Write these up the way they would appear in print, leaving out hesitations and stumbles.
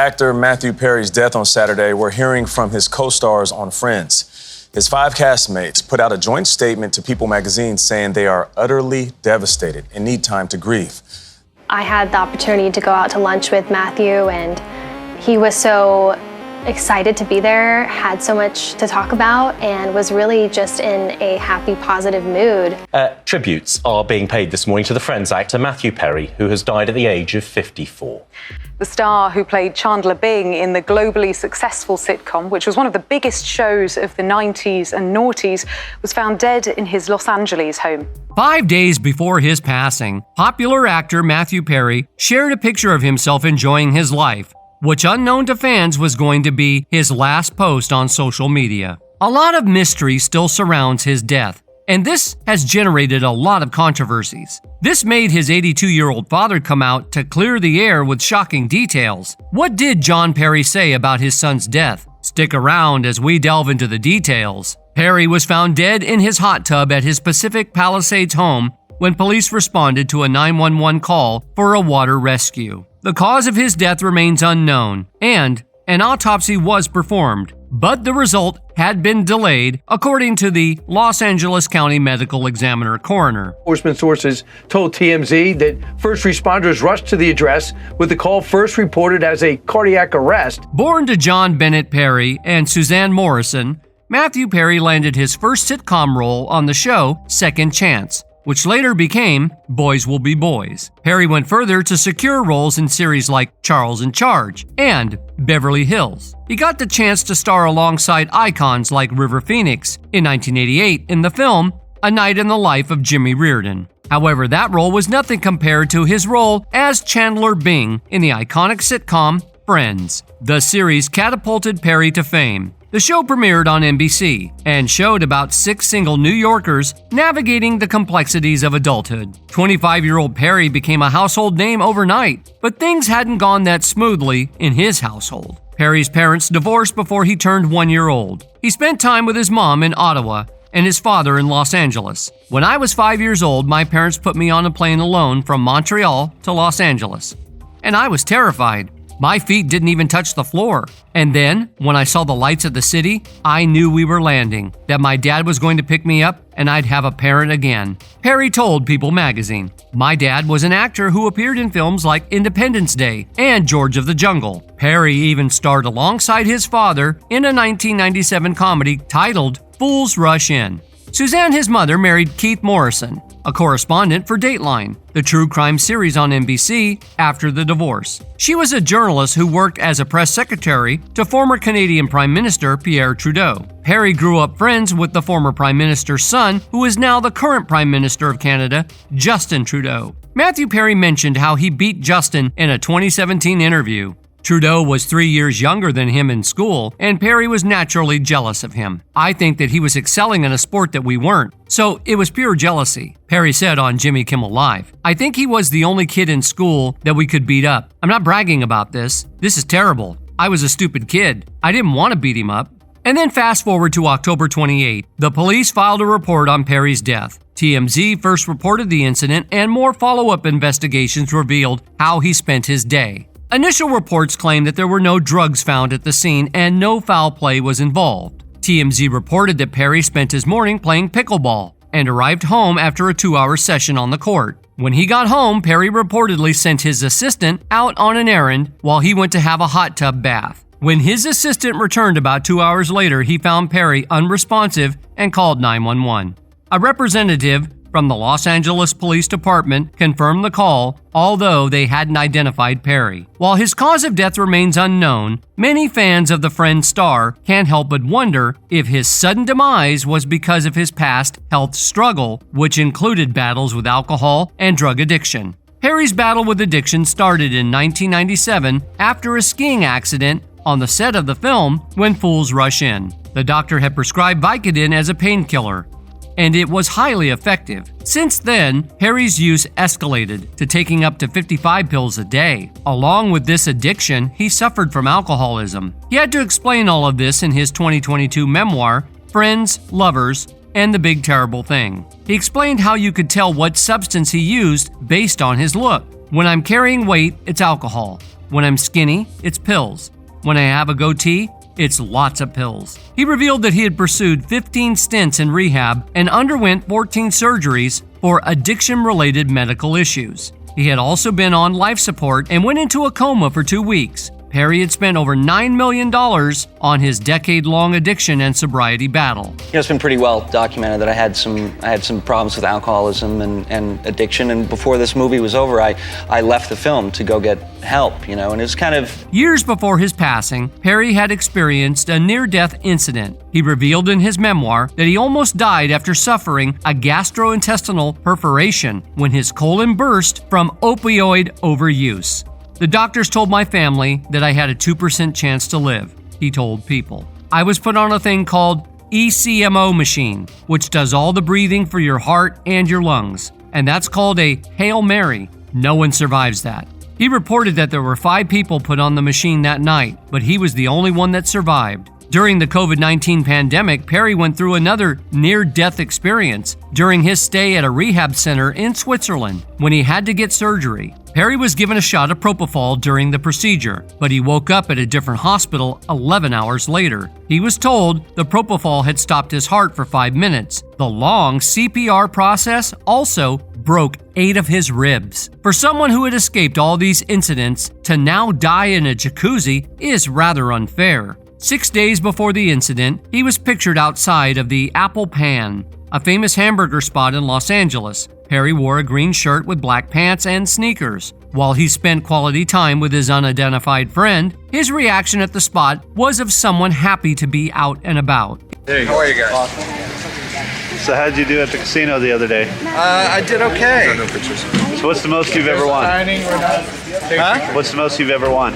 actor Matthew Perry's death on Saturday, we're hearing from his co-stars on Friends. His 5 castmates put out a joint statement to People magazine saying they are utterly devastated and need time to grieve. I had the opportunity to go out to lunch with Matthew, and he was so excited to be there, had so much to talk about, and was really just in a happy, positive mood. Tributes are being paid this morning to the Friends actor Matthew Perry, who has died at the age of 54. The star who played Chandler Bing in the globally successful sitcom, which was one of the biggest shows of the 90s and noughties, was found dead in his Los Angeles home. 5 days before his passing, popular actor Matthew Perry shared a picture of himself enjoying his life, which unknown to fans was going to be his last post on social media. A lot of mystery still surrounds his death, and this has generated a lot of controversies. This made his 82-year-old father come out to clear the air with shocking details. What did John Perry say about his son's death? Stick around as we delve into the details. Perry was found dead in his hot tub at his Pacific Palisades home when police responded to a 911 call for a water rescue. The cause of his death remains unknown, and an autopsy was performed, but the result had been delayed, according to the Los Angeles County Medical Examiner coroner. Enforcement sources told TMZ that first responders rushed to the address with the call first reported as a cardiac arrest. Born to John Bernett Perry and Suzanne Morrison, Matthew Perry landed his first sitcom role on the show Second Chance, which later became Boys Will Be Boys. Perry went further to secure roles in series like Charles and Charge and Beverly Hills. He got the chance to star alongside icons like River Phoenix in 1988 in the film A Night in the Life of Jimmy Reardon. However, that role was nothing compared to his role as Chandler Bing in the iconic sitcom Friends. The series catapulted Perry to fame. The show premiered on NBC and showed about 6 single New Yorkers navigating the complexities of adulthood. 25-year-old Perry became a household name overnight, but things hadn't gone that smoothly in his household. Perry's parents divorced before he turned 1 year old. He spent time with his mom in Ottawa and his father in Los Angeles. When I was 5 years old, my parents put me on a plane alone from Montreal to Los Angeles, and I was terrified. My feet didn't even touch the floor. And then, when I saw the lights of the city, I knew we were landing, that my dad was going to pick me up, and I'd have a parent again. Perry told People magazine, "My dad was an actor who appeared in films like Independence Day and George of the Jungle." Perry even starred alongside his father in a 1997 comedy titled Fools Rush In. Suzanne, his mother, married Keith Morrison, a correspondent for Dateline, the true crime series on NBC, after the divorce. She was a journalist who worked as a press secretary to former Canadian Prime Minister Pierre Trudeau. Perry grew up friends with the former Prime Minister's son, who is now the current Prime Minister of Canada, Justin Trudeau. Matthew Perry mentioned how he beat Justin in a 2017 interview. Trudeau was 3 years younger than him in school, and Perry was naturally jealous of him. "I think that he was excelling in a sport that we weren't, so it was pure jealousy," Perry said on Jimmy Kimmel Live. "I think he was the only kid in school that we could beat up. I'm not bragging about this. This is terrible. I was a stupid kid. I didn't want to beat him up." And then fast forward to October 28. The police filed a report on Perry's death. TMZ first reported the incident, and more follow-up investigations revealed how he spent his day. Initial reports claimed that there were no drugs found at the scene and no foul play was involved. TMZ reported that Perry spent his morning playing pickleball and arrived home after a 2-hour session on the court. When he got home, Perry reportedly sent his assistant out on an errand while he went to have a hot tub bath. When his assistant returned about 2 hours later, he found Perry unresponsive and called 911. A representative from the Los Angeles Police Department confirmed the call, although they hadn't identified Perry. While his cause of death remains unknown, many fans of the Friends star can't help but wonder if his sudden demise was because of his past health struggle, which included battles with alcohol and drug addiction. Perry's battle with addiction started in 1997 after a skiing accident on the set of the film When Fools Rush In. The doctor had prescribed Vicodin as a painkiller, and it was highly effective. Since then, Perry's use escalated to taking up to 55 pills a day. Along with this addiction, he suffered from alcoholism. He had to explain all of this in his 2022 memoir, Friends, Lovers, and the Big Terrible Thing. He explained how you could tell what substance he used based on his look. "When I'm carrying weight, it's alcohol. When I'm skinny, it's pills. When I have a goatee, it's lots of pills. He revealed that he had pursued 15 stints in rehab and underwent 14 surgeries for addiction-related medical issues. He had also been on life support and went into a coma for 2 weeks. Perry had spent over $9 million on his decade-long addiction and sobriety battle. It's been pretty well documented that I had some problems with alcoholism and addiction, and before this movie was over, I left the film to go get help, and it was kind of... Years before his passing, Perry had experienced a near-death incident. He revealed in his memoir that he almost died after suffering a gastrointestinal perforation when his colon burst from opioid overuse. The doctors told my family that I had a 2% chance to live, he told People. I was put on a thing called ECMO machine, which does all the breathing for your heart and your lungs, and that's called a Hail Mary. No one survives that. He reported that there were 5 people put on the machine that night, but he was the only one that survived. During the COVID-19 pandemic, Perry went through another near-death experience during his stay at a rehab center in Switzerland when he had to get surgery. Perry was given a shot of propofol during the procedure, but he woke up at a different hospital 11 hours later. He was told the propofol had stopped his heart for 5 minutes. The long CPR process also broke 8 of his ribs. For someone who had escaped all these incidents to now die in a jacuzzi is rather unfair. 6 days before the incident, he was pictured outside of the Apple Pan, a famous hamburger spot in Los Angeles. Perry wore a green shirt with black pants and sneakers. While he spent quality time with his unidentified friend, his reaction at the spot was of someone happy to be out and about. There you go. How are you guys? So how'd you do at the casino the other day? I did okay. So what's the most you've ever won? Huh? What's the most you've ever won?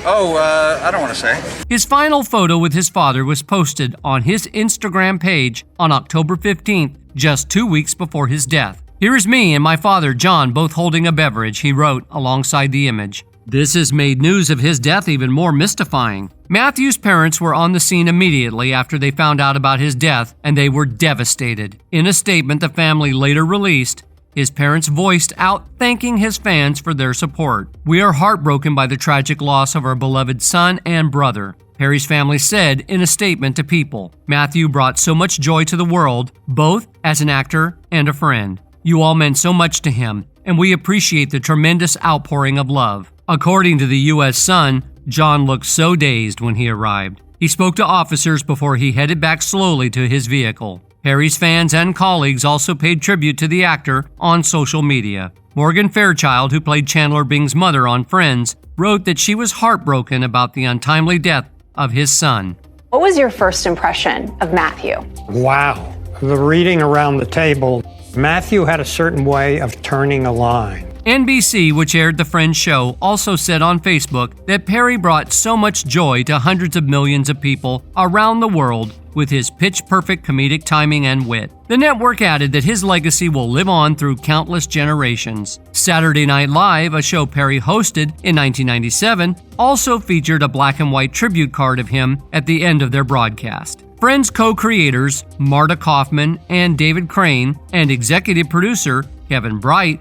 Oh, I don't want to say. His final photo with his father was posted on his Instagram page on October 15th, just 2 weeks before his death. Here is me and my father, John, both holding a beverage, he wrote alongside the image. This has made news of his death even more mystifying. Matthew's parents were on the scene immediately after they found out about his death, and they were devastated. In a statement the family later released, his parents voiced out thanking his fans for their support. We are heartbroken by the tragic loss of our beloved son and brother, Perry's family said in a statement to People. Matthew brought so much joy to the world, both as an actor and a friend. You all meant so much to him, and we appreciate the tremendous outpouring of love. According to the U.S. Sun, John looked so dazed when he arrived. He spoke to officers before he headed back slowly to his vehicle. Perry's fans and colleagues also paid tribute to the actor on social media. Morgan Fairchild, who played Chandler Bing's mother on Friends, wrote that she was heartbroken about the untimely death of his son. What was your first impression of Matthew? Wow. The reading around the table, Matthew had a certain way of turning a line. NBC, which aired the Friends show, also said on Facebook that Perry brought so much joy to hundreds of millions of people around the world with his pitch-perfect comedic timing and wit. The network added that his legacy will live on through countless generations. Saturday Night Live, a show Perry hosted in 1997, also featured a black and white tribute card of him at the end of their broadcast. Friends co-creators Marta Kaufman and David Crane and executive producer Kevin Bright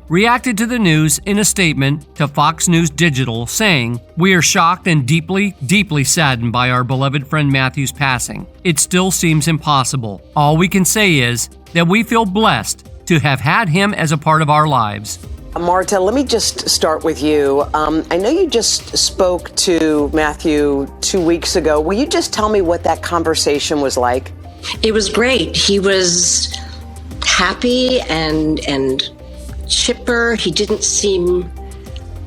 reacted to the news in a statement to Fox News Digital saying, "We are shocked and deeply, deeply saddened by our beloved friend Matthew's passing. It still seems impossible. All we can say is that we feel blessed to have had him as a part of our lives." Marta, let me just start with you. I know you just spoke to Matthew 2 weeks ago. Will you just tell me what that conversation was like? It was great. He was happy and chipper. He didn't seem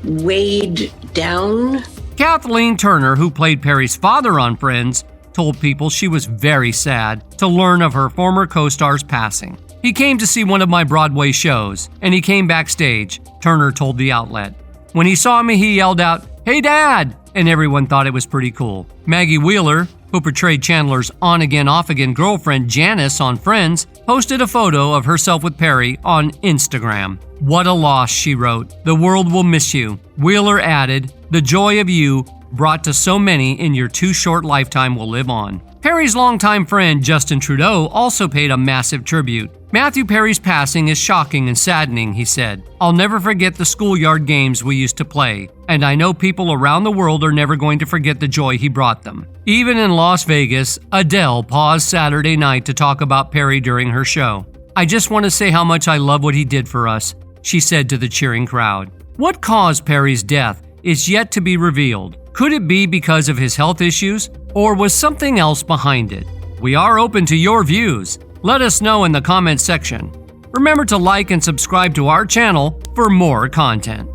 weighed down. Kathleen Turner, who played Perry's father on Friends, told People she was very sad to learn of her former co-star's passing. "He came to see one of my Broadway shows, and he came backstage," Turner told the outlet. "When he saw me, he yelled out, 'Hey, Dad!' and everyone thought it was pretty cool." Maggie Wheeler, who portrayed Chandler's on-again, off-again girlfriend Janice on Friends, posted a photo of herself with Perry on Instagram. "What a loss," she wrote. "The world will miss you." Wheeler added, "The joy of you brought to so many in your too short lifetime will live on. Perry's longtime friend Justin Trudeau also paid a massive tribute. Matthew Perry's passing is shocking and saddening, he said. I'll never forget the schoolyard games we used to play, and I know people around the world are never going to forget the joy he brought them. Even in Las Vegas, Adele paused Saturday night to talk about Perry during her show. I just want to say how much I love what he did for us, she said to the cheering crowd. What caused Perry's death is yet to be revealed. Could it be because of his health issues, or was something else behind it? We are open to your views. Let us know in the comments section. Remember to like and subscribe to our channel for more content.